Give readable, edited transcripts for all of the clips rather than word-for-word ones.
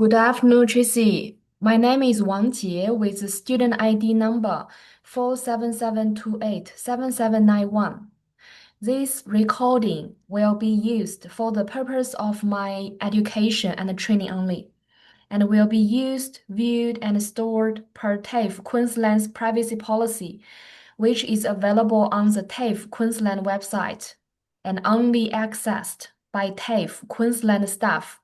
Good afternoon, Tracy. My name is Wang Jie with the student ID number 477287791. This recording will be used for the purpose of my education and training only, and will be used, viewed, and stored per TAFE Queensland's privacy policy, which is available on the TAFE Queensland website and only accessed by TAFE Queensland staff.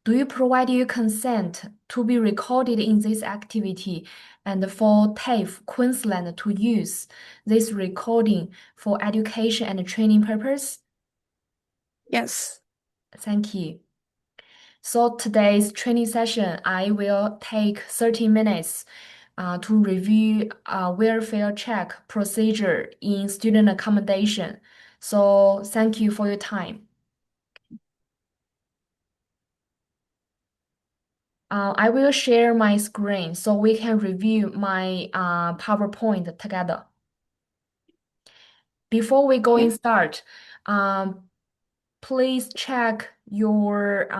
Do you provide your consent to be recorded in this activity and for TAFE Queensland to use this recording for education and training purpose? Yes. Thank you. So today's training session, I will take 30 minutes to review welfare check procedure in student accommodation. So thank you for your time. I will share my screen so we can review my PowerPoint together. Before we go Yeah. in start, um, please check your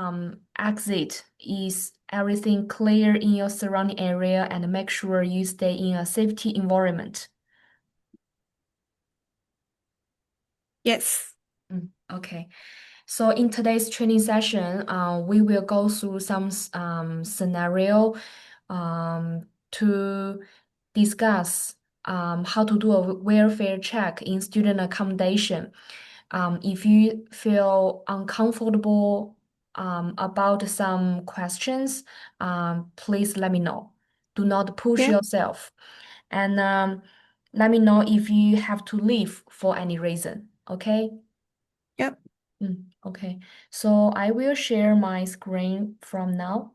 exit. Is everything clear in your surrounding area and make sure you stay in a safety environment. Yes. Okay. So in today's training session, we will go through some scenario to discuss how to do a welfare check in student accommodation. If you feel uncomfortable about some questions, please let me know. Do not push Yeah. yourself. And let me know if you have to leave for any reason. Okay? Yeah. Okay. So I will share my screen from now.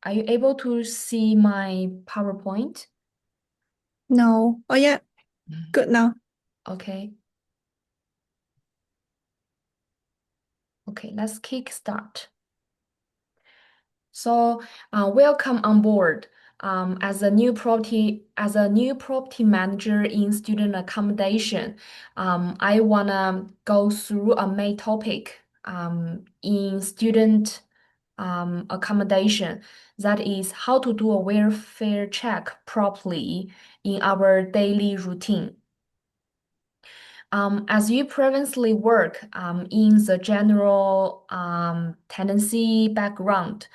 Are you able to see my PowerPoint? No. Oh, yeah. Good now. Okay. Okay, let's kick start. So, welcome on board. As a new property manager in student accommodation, I wanna go through a main topic in student accommodation. That is how to do a welfare check properly in our daily routine. As you previously work in the general tenancy background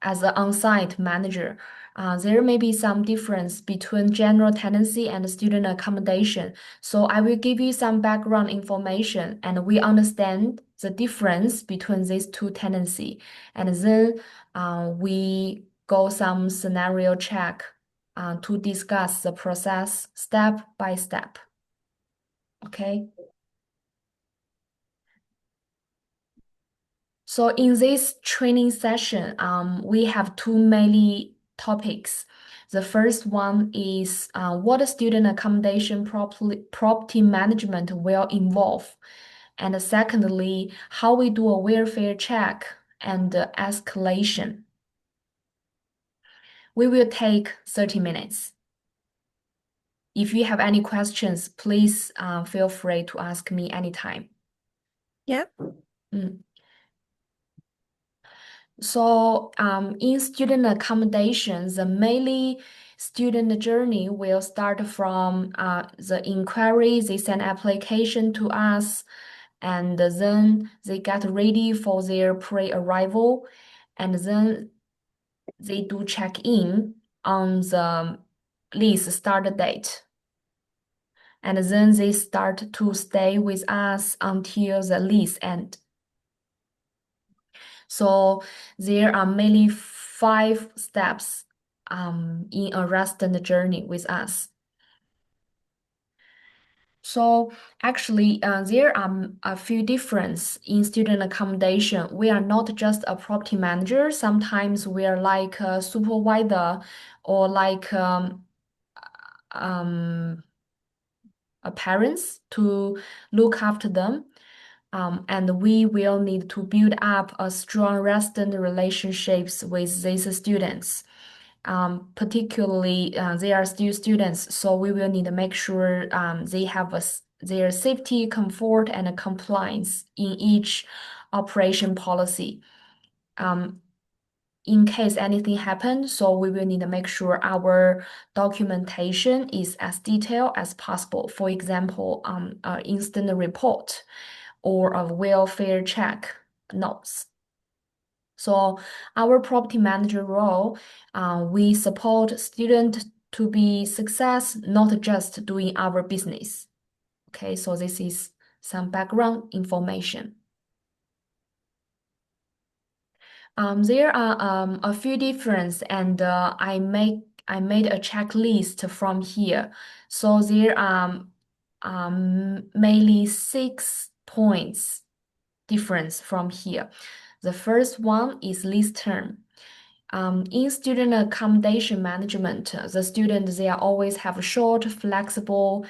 as an on-site manager, there may be some difference between general tenancy and student accommodation. So I will give you some background information and we understand the difference between these two tenancy. And then we go some scenario check to discuss the process step by step. Okay. So in this training session, we have two mainly topics. The first one is what student accommodation property management will involve. And secondly, how we do a welfare check and escalation. We will take 30 minutes. If you have any questions, please feel free to ask me anytime. Yeah. Mm. So, in student accommodations, the mainly student journey will start from the inquiry. They send application to us, and then they get ready for their pre-arrival, and then they do check in on the lease start date. And then they start to stay with us until the lease end. So there are mainly 5 steps in a resident journey with us. So actually, there are a few difference in student accommodation. We are not just a property manager. Sometimes we are like a supervisor or like um, a parents to look after them. And we will need to build up a strong resident relationships with these students. Particularly they are still students, so we will need to make sure they have their safety, comfort, and compliance in each operation policy. Um, in case anything happens, so we will need to make sure our documentation is as detailed as possible. For example, an incident report or a welfare check notes. So our property manager role, we support student to be success, not just doing our business. Okay, so this is some background information. There are a few difference, and I made a checklist from here. So there are mainly 6 points difference from here. The first one is lease term. In student accommodation management, the students they are always have a short, flexible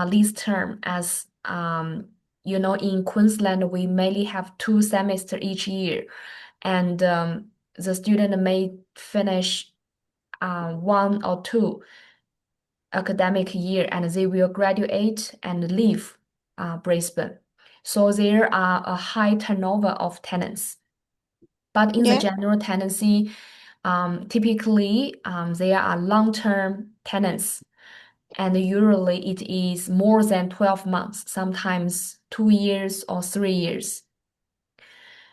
lease term. As in Queensland, we mainly have 2 semesters each year, and the student may finish 1 or 2 academic year, and they will graduate and leave Brisbane. So there are a high turnover of tenants. But in the Yeah. general tenancy, typically they are long-term tenants, and usually it is more than 12 months, sometimes 2 years or 3 years.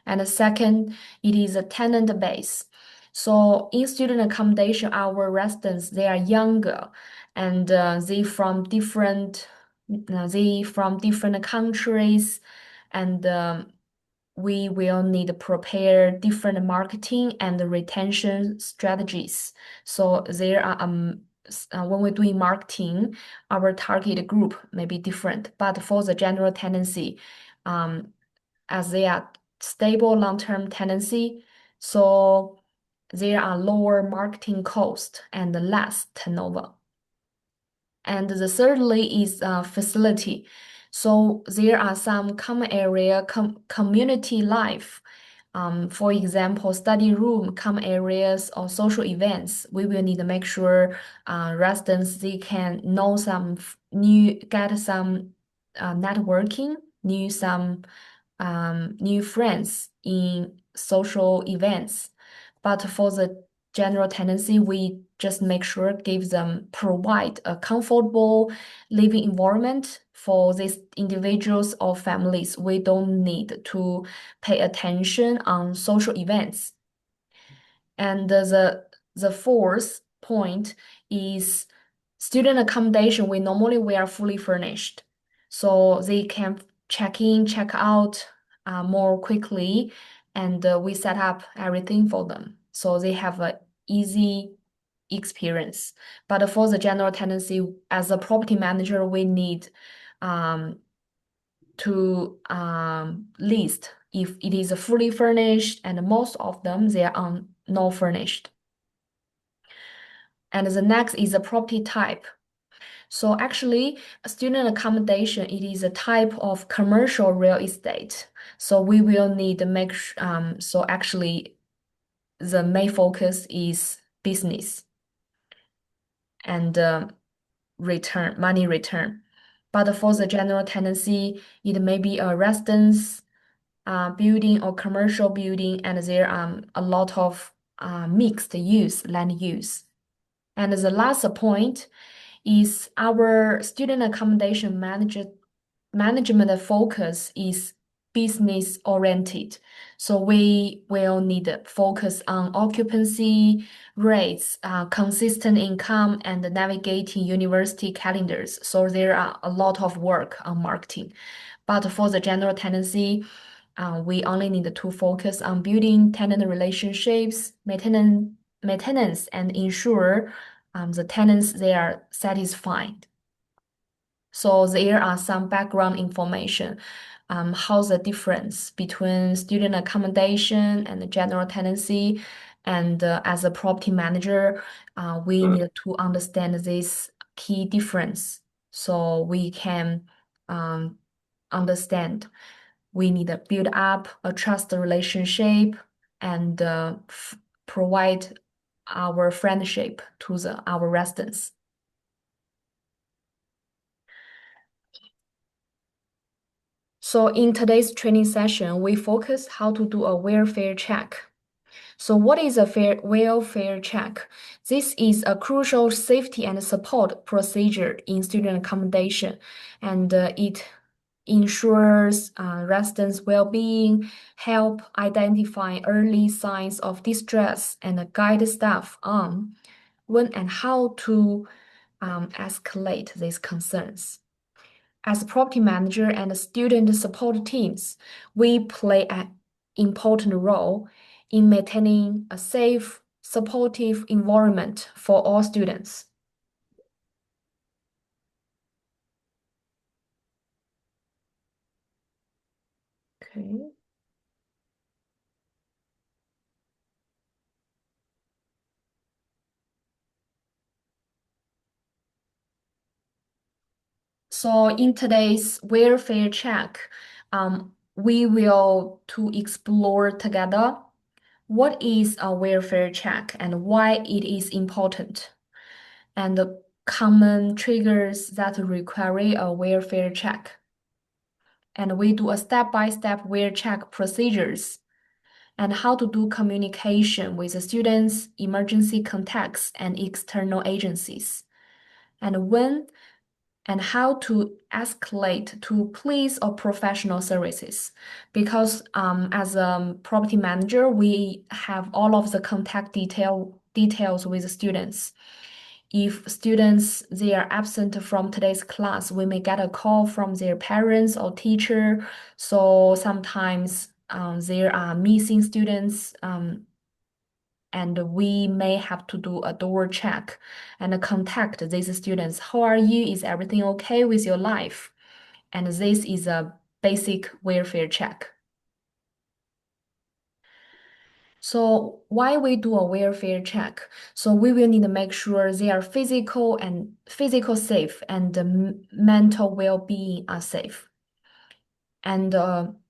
And the second, it is a tenant base. So in student accommodation, our residents, they are younger, and they from different countries, and we will need to prepare different marketing and retention strategies. So there are when we're doing marketing, our target group may be different, but for the general tenancy, um, as they are stable long-term tenancy, so there are lower marketing cost and less turnover. And the thirdly is facility. So there are some common area, community life. For example, study room, common areas, or social events. We will need to make sure residents they can know get some networking, new friends in social events. But for the general tenancy, we just make sure provide a comfortable living environment for these individuals or families. We don't need to pay attention on social events. And the fourth point is student accommodation. We are fully furnished, so they can check in, check out more quickly, and we set up everything for them, so they have a easy experience. But for the general tenancy, as a property manager, we need um, to list if it is fully furnished, and most of them they are not furnished. And the next is the property type. So actually, student accommodation, it is a type of commercial real estate. So we will need to so actually the main focus is business and money return. But for the general tenancy, it may be a residence building or commercial building, and there are a lot of mixed land use. And the last point is our student accommodation management focus is business oriented. So we will need to focus on occupancy rates, consistent income, and navigating university calendars. So there are a lot of work on marketing. But for the general tenancy, we only need to focus on building tenant relationships, maintenance, and ensure the tenants they are satisfied. So there are some background information. How's the difference between student accommodation and the general tenancy? And as a property manager, we need to understand this key difference so we can understand. We need to build up a trust relationship and provide our friendship to our residents. So in today's training session, we focus how to do a welfare check. So what is a welfare check? This is a crucial safety and support procedure in student accommodation, and it ensures residents' well-being, help identify early signs of distress, and guide staff on when and how to escalate these concerns. As property manager and student support teams, we play an important role in maintaining a safe, supportive environment for all students. Okay. So in today's welfare check, we will to explore together what is a welfare check and why it is important, and the common triggers that require a welfare check. And we do a step-by-step welfare check procedures and how to do communication with the students, emergency contacts, and external agencies, and when and how to escalate to police or professional services. Because as a property manager, we have all of the contact details with the students. If students they are absent from today's class, we may get a call from their parents or teacher. So sometimes there are missing students, and we may have to do a door check and contact these students. How are you? Is everything okay with your life? And this is a basic welfare check. So why we do a welfare check? So we will need to make sure they are physical safe and the mental well-being are safe. And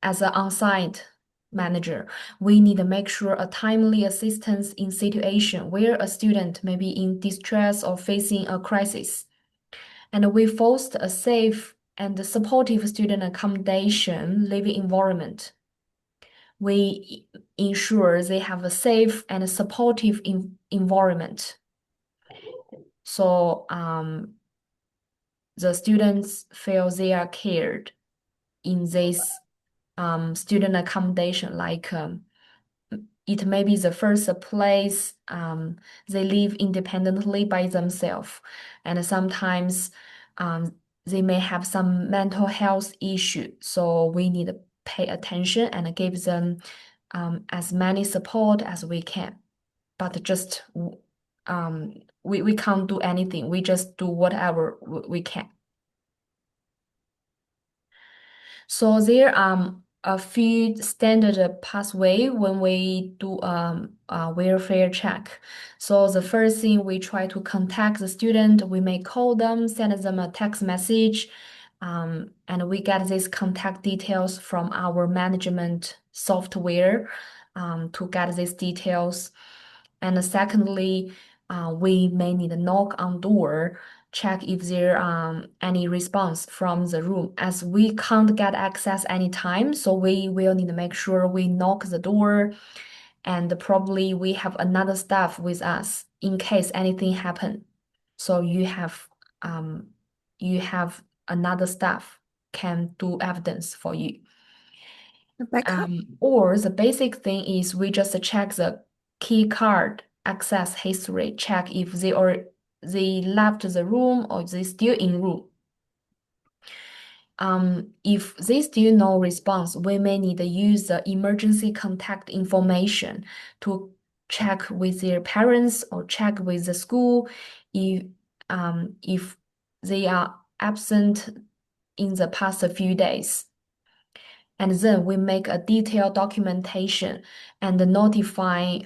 as an on-site manager, we need to make sure a timely assistance in situation where a student may be in distress or facing a crisis. And we foster a safe and supportive student accommodation living environment. We ensure they have a safe and supportive environment. So the students feel they are cared in this student accommodation, like it may be the first place they live independently by themselves, and sometimes they may have some mental health issue. So we need to pay attention and give them as many support as we can. But just we can't do anything. We just do whatever we can. So there are a few standard pathway when we do a welfare check. So the first thing we try to contact the student, we may call them, send them a text message, and we get these contact details from our management software to get these details. And secondly, we may need to knock on door, check if there any response from the room, as we can't get access anytime. So we will need to make sure we knock the door, and probably we have another staff with us in case anything happen. So you have another staff can do evidence for you. Backup. Or the basic thing is we just check the key card access history, check if they left the room or they still in room. If they still no response, we may need to use the emergency contact information to check with their parents or check with the school if they are absent in the past few days. And then we make a detailed documentation and notify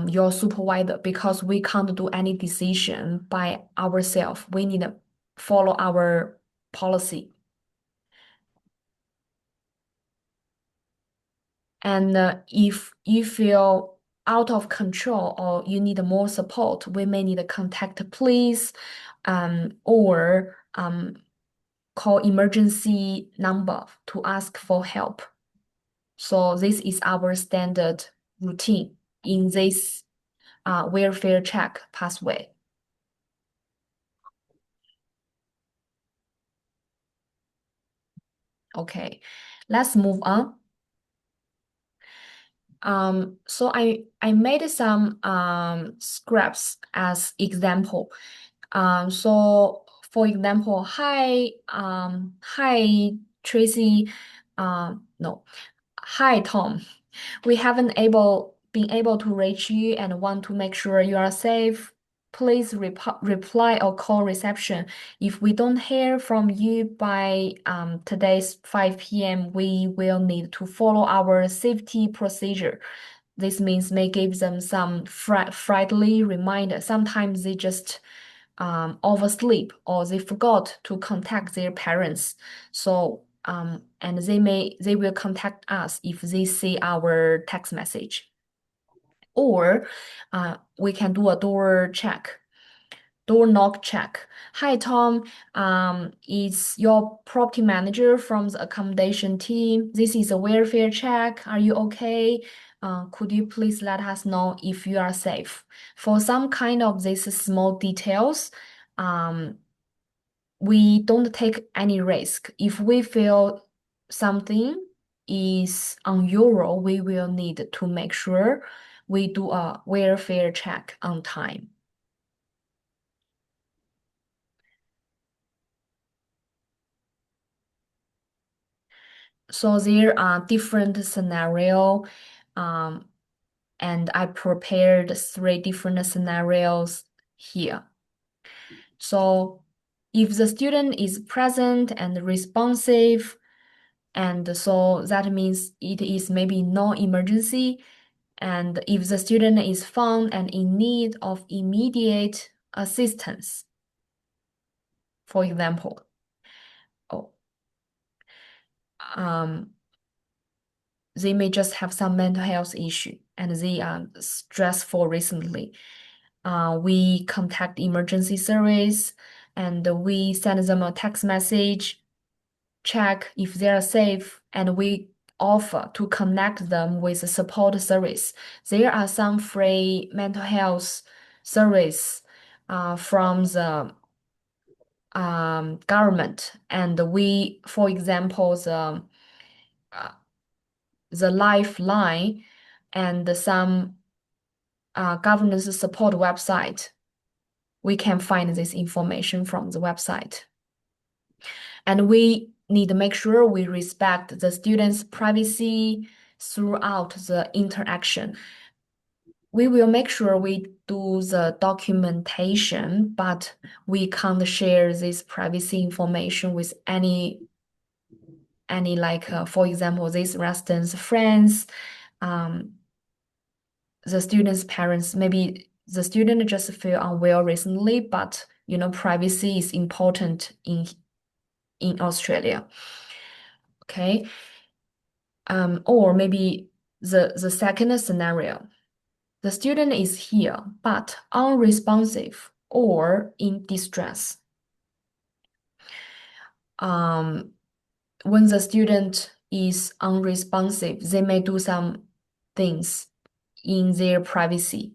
your supervisor, because we can't do any decision by ourselves. We need to follow our policy. And if you feel out of control or you need more support, we may need to contact police or call emergency number to ask for help. So this is our standard routine in this welfare check pathway. Okay, let's move on. So I made some scripts as example. So for example, hi Tracy, no, hi Tom. We haven't been able to reach you and want to make sure you are safe. Please reply or call reception. If we don't hear from you by today's 5 p.m., we will need to follow our safety procedure. This means may give them some friendly reminder. Sometimes they just oversleep or they forgot to contact their parents. So and they will contact us if they see our text message. Or we can do a door knock check. Hi Tom, it's your property manager from the accommodation team. This is a welfare check. Are you okay? Could you please let us know if you are safe? For some kind of these small details, um, we don't take any risk. If we feel something is unusual, we will need to make sure we do a welfare check on time. So there are different scenario, um, and I prepared 3 different scenarios here. So if the student is present and responsive, and so that means it is maybe no emergency. And if the student is found and in need of immediate assistance, for example, oh, um, they may just have some mental health issue and they are stressful recently. We contact emergency service and we send them a text message, check if they are safe, and we offer to connect them with a support service. There are some free mental health service from the government, and we, for example, the Lifeline and some governance support website. We can find this information from the website. And we need to make sure we respect the students' privacy throughout the interaction. We will make sure we do the documentation, but we can't share this privacy information with any like, for example, these residents' friends, the students' parents. Maybe the student just feel unwell recently, but privacy is important in Australia. Okay. Or maybe the second scenario, the student is here but unresponsive or in distress. When the student is unresponsive, they may do some things in their privacy,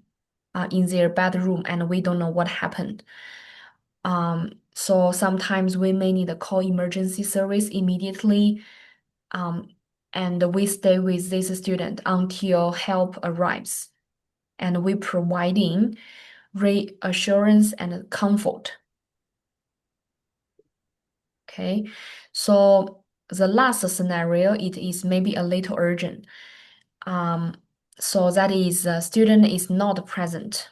in their bedroom, and we don't know what happened. So sometimes we may need to call emergency service immediately, and we stay with this student until help arrives, and we providing reassurance and comfort. Okay, so the last scenario, it is maybe a little urgent. So that is the student is not present.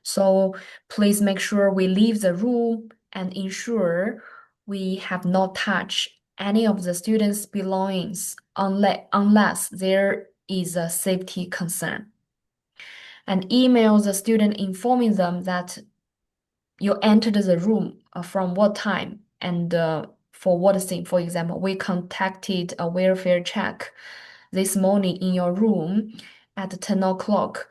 So please make sure we leave the room and ensure we have not touched any of the students' belongings unless there is a safety concern. And email the student informing them that you entered the room from what time and for what thing. For example, we contacted a welfare check. this morning in your room at 10 o'clock,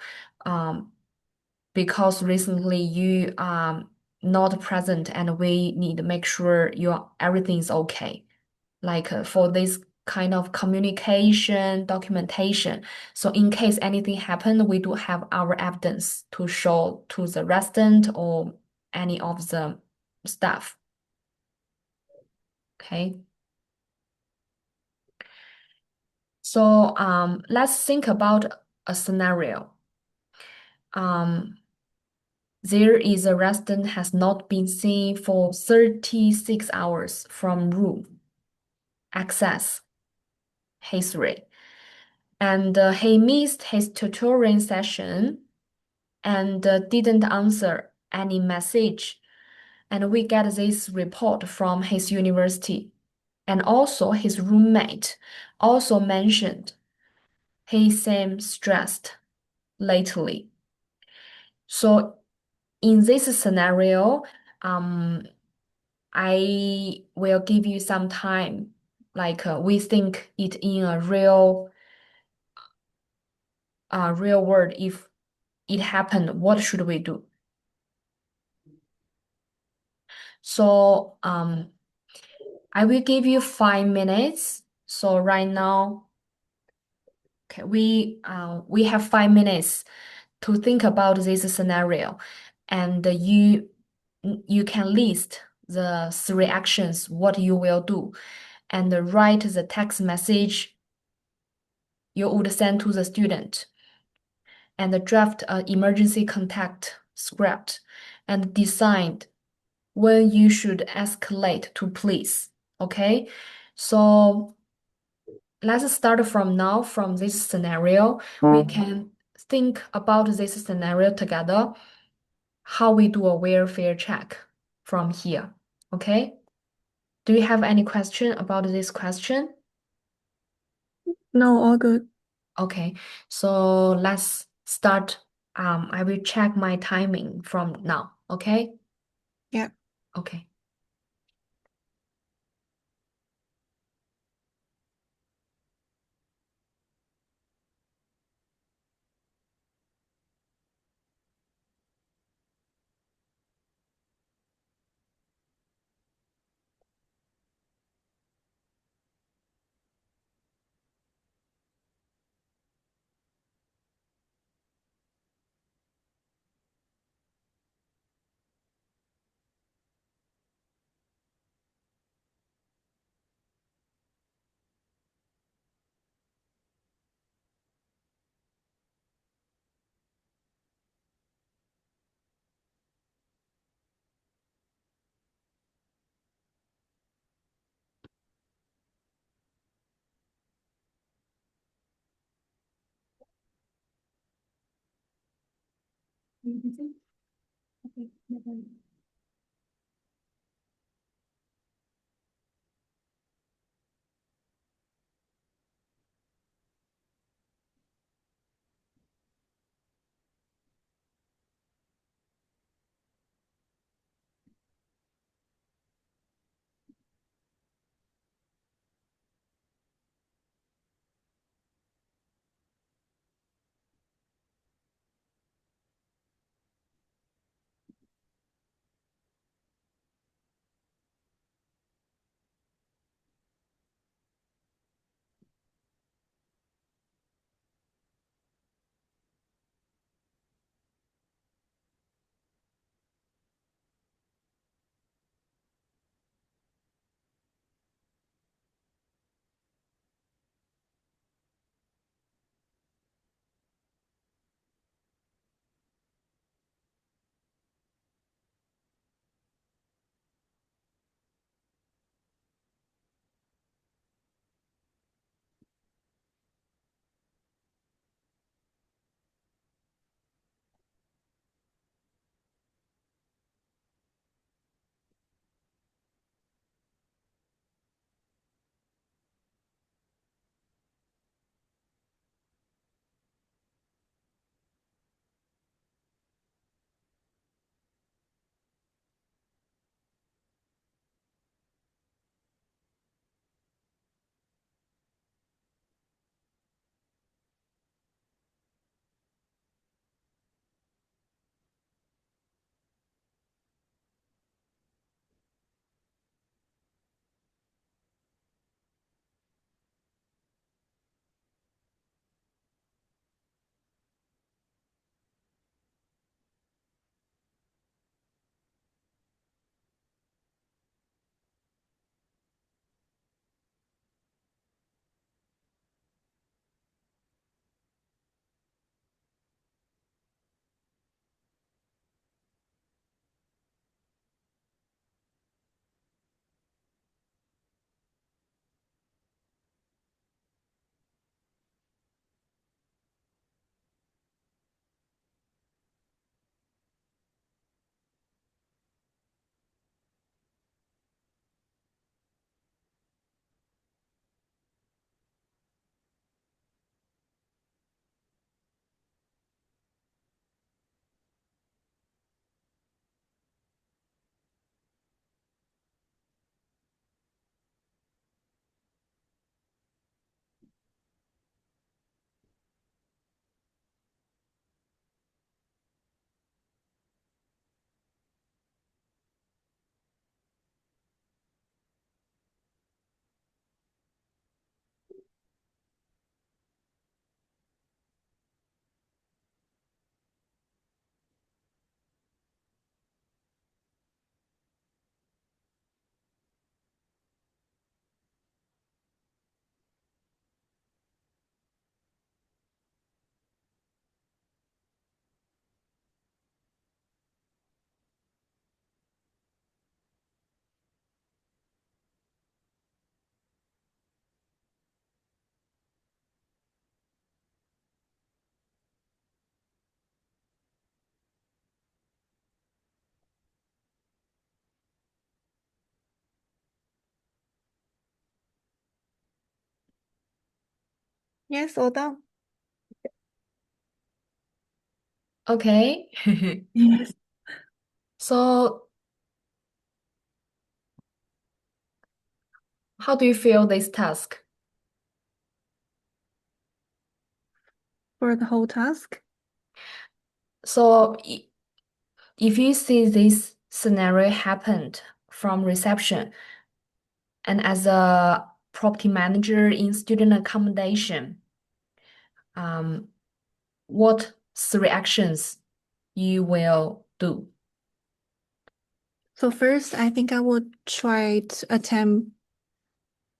because recently you are not present and we need to make sure everything is okay. Like for this kind of communication, documentation. So in case anything happened, we do have our evidence to show to the resident or any of the staff. Okay. So let's think about a scenario. There is a resident has not been seen for 36 hours from room access history. And he missed his tutoring session and didn't answer any message. And we get this report from his university. And also his roommate also mentioned he seems stressed lately. So in this scenario, I will give you some time, like we think it in a real world. If it happened, what should we do? So I will give you 5 minutes. So right now, okay, we have 5 minutes to think about this scenario, and you can list the three actions what you will do, and write the text message you would send to the student, and draft an emergency contact script, and decide when you should escalate to police. Okay, so let's start from now from this scenario. We can think about this scenario together, how we do a welfare check from here. Okay? Do you have any question about this question? No, all good. Okay, so let's start. I will check my timing from now. Okay? Yeah. Okay. Yes, all done. Okay. Yes. So, how do you feel this task? For the whole task. So, if you see this scenario happened from reception and as a property manager in student accommodation, um, what reactions you will do? So first, I think I would try to attempt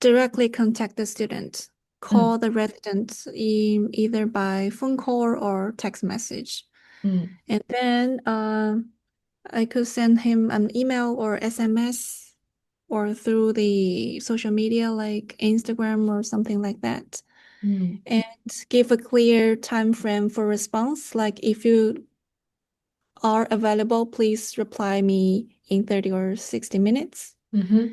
directly contact the student, Mm, call the resident either by phone call or text message. mm, And then I could send him an email or SMS or through the social media like Instagram or something like that. mm, And give a clear time frame for response. Like if you are available, please reply me in 30 or 60 minutes. mm-hmm,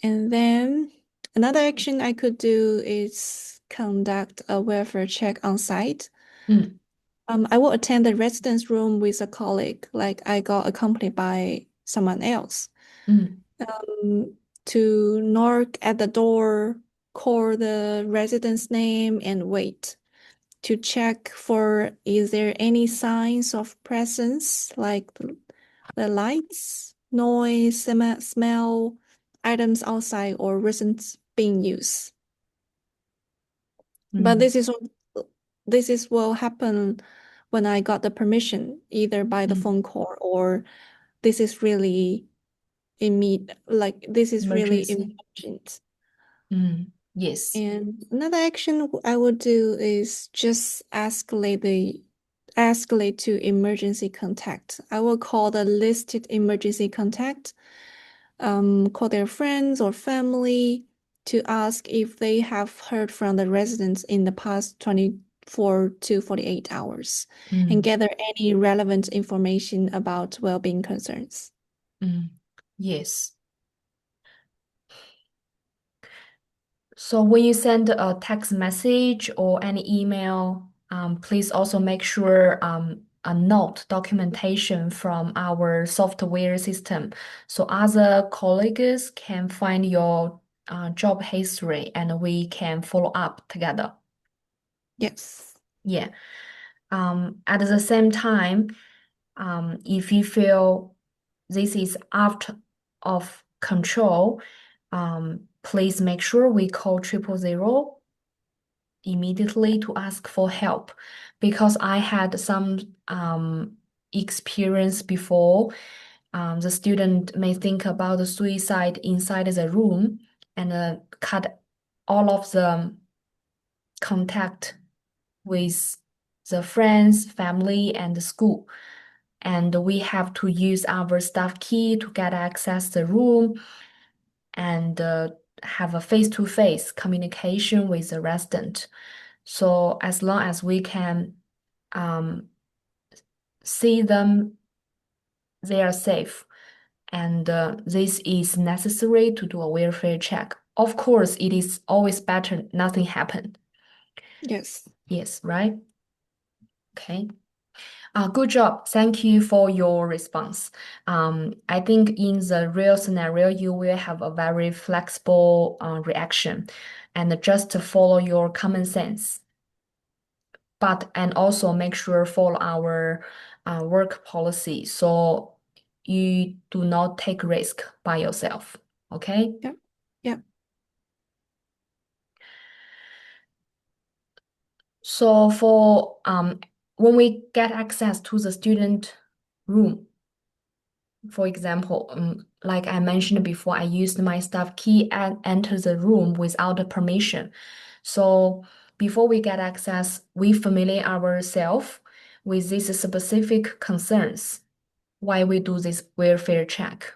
And then another action I could do is conduct a welfare check on site. mm, I will attend the residence room with a colleague, like I got accompanied by someone else, mm, to knock at the door, call the resident's name, and wait to check for is there any signs of presence, like the lights, noise, smell, items outside, or recent being used. But mm, this is will happen when I got the permission, either by the mm. phone call or this is really like this is really Emergency. emergent. Mm, yes. And another action I would do is just escalate to emergency contact. I will call the listed emergency contact, call their friends or family to ask if they have heard from the residents in the past 24 to 48 hours and Mm, gather any relevant information about well-being concerns. mm, yes. So when you send a text message or any email, please also make sure a note documentation from our software system so other colleagues can find your job history and we can follow up together. Yes. Yeah. At the same time, if you feel this is out of control, please make sure we call 000 immediately to ask for help because I had some experience before. The student may think about the suicide inside the room and cut all of the contact with the friends, family, and the school. And we have to use our staff key to get access the room and have a face-to-face communication with the resident. So as long as we can um, see them, they are safe, and this is necessary to do a welfare check. Of course, it is always better nothing happened. Yes. Yes, right? Okay. Good job. Thank you for your response. I think in the real scenario, you will have a very flexible reaction and just follow your common sense. But and also make sure follow our work policy so you do not take risk by yourself. Okay? Yep. Yep. So for when we get access to the student room, for example, like I mentioned before, I used my staff key and enter the room without the permission. So before we get access, we familiar ourselves with these specific concerns while we do this welfare check.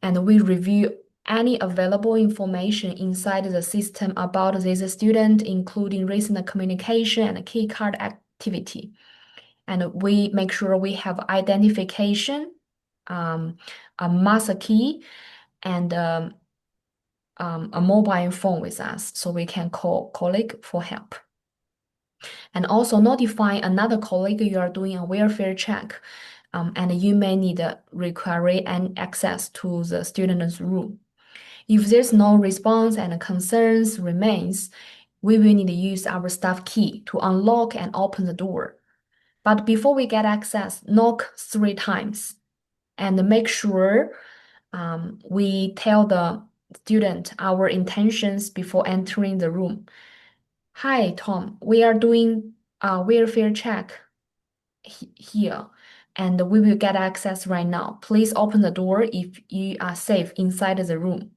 And we review any available information inside the system about this student, including recent communication and key card activity. And we make sure we have identification, um, a master key, and a mobile phone with us so we can call colleague for help. And also notify another colleague you are doing a welfare check, and you may need a require and access to the student's room. If there's no response and concerns remains, we will need to use our staff key to unlock and open the door. But before we get access, knock 3 times and make sure we tell the student our intentions before entering the room. Hi, Tom. We are doing a welfare check here, and we will get access right now. Please open the door if you are safe inside the room.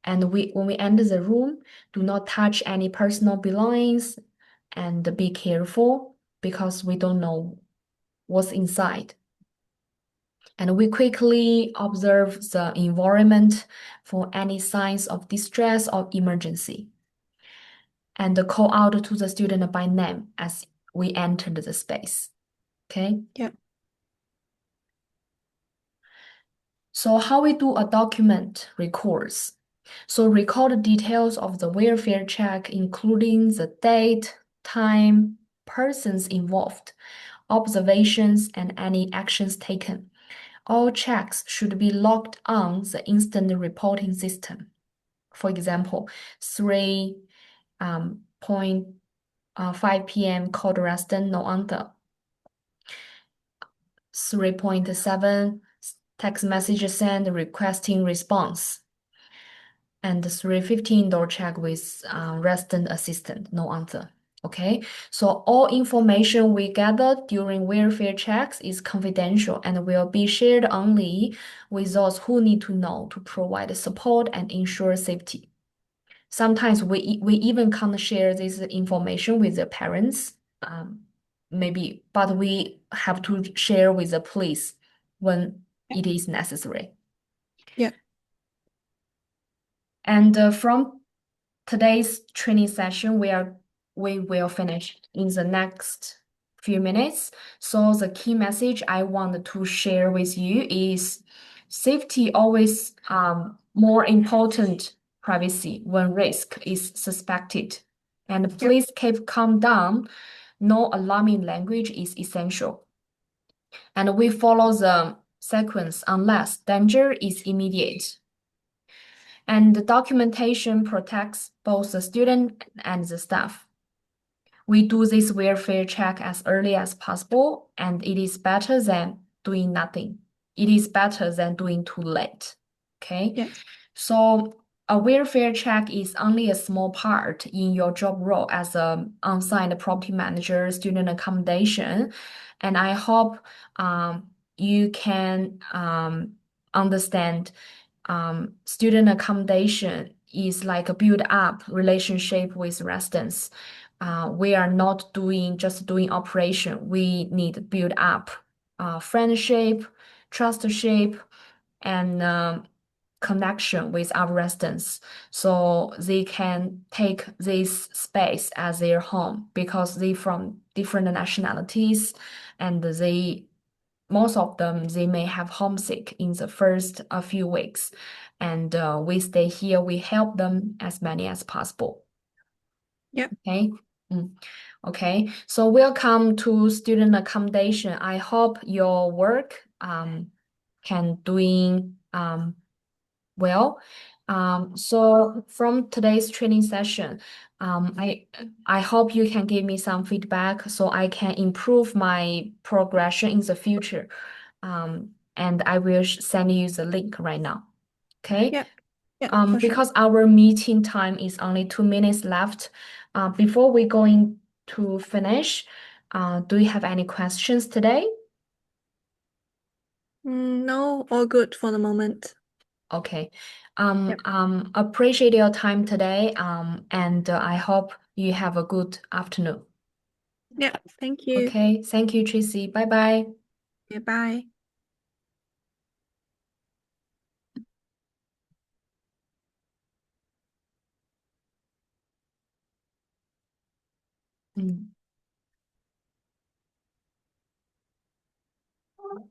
And when we enter the room, do not touch any personal belongings and be careful because we don't know what's inside. And we quickly observe the environment for any signs of distress or emergency. And call out to the student by name as we entered the space. Okay? Yeah. So how we do a document records. So record details of the welfare check, including the date, time, persons involved, observations, and any actions taken. All checks should be logged on the instant reporting system. For example, 3:05 p.m. called resident no answer. 3.7 text message sent requesting response. And 3:15 door check with resident assistant, no answer. Okay, so all information we gather during welfare checks is confidential and will be shared only with those who need to know to provide support and ensure safety. Sometimes we even can't share this information with the parents, maybe, but we have to share with the police when it is necessary. Yeah. And from today's training session, we will finish in the next few minutes. So the key message I want to share with you is safety always more important privacy when risk is suspected. And please keep calm down. No alarming language is essential. And we follow the sequence unless danger is immediate. And the documentation protects both the student and the staff. We do this welfare check as early as possible, and it is better than doing nothing. It is better than doing too late. Okay? Yeah. So a welfare check is only a small part in your job role as an on-site property manager, student accommodation. And I hope you can understand student accommodation is like a build up relationship with residents. We are not just doing operation. We need to build up friendship, trustship, and connection with our residents so they can take this space as their home because they from different nationalities and most of them they may have homesick in the first few weeks, and we stay here, we help them as many as possible. Yeah. Okay. Okay, so welcome to student accommodation. I hope your work can doing well. So from today's training session, I hope you can give me some feedback so I can improve my progression in the future. And I will send you the link right now. Okay? Yeah. Yeah, for sure. Because our meeting time is only 2 minutes left. Before we going to finish, do you have any questions today? No, all good for the moment. Okay. Yep. Appreciate your time today. And I hope you have a good afternoon. Yeah, thank you. Okay. Thank you, Tracy. Bye bye. Yeah, bye.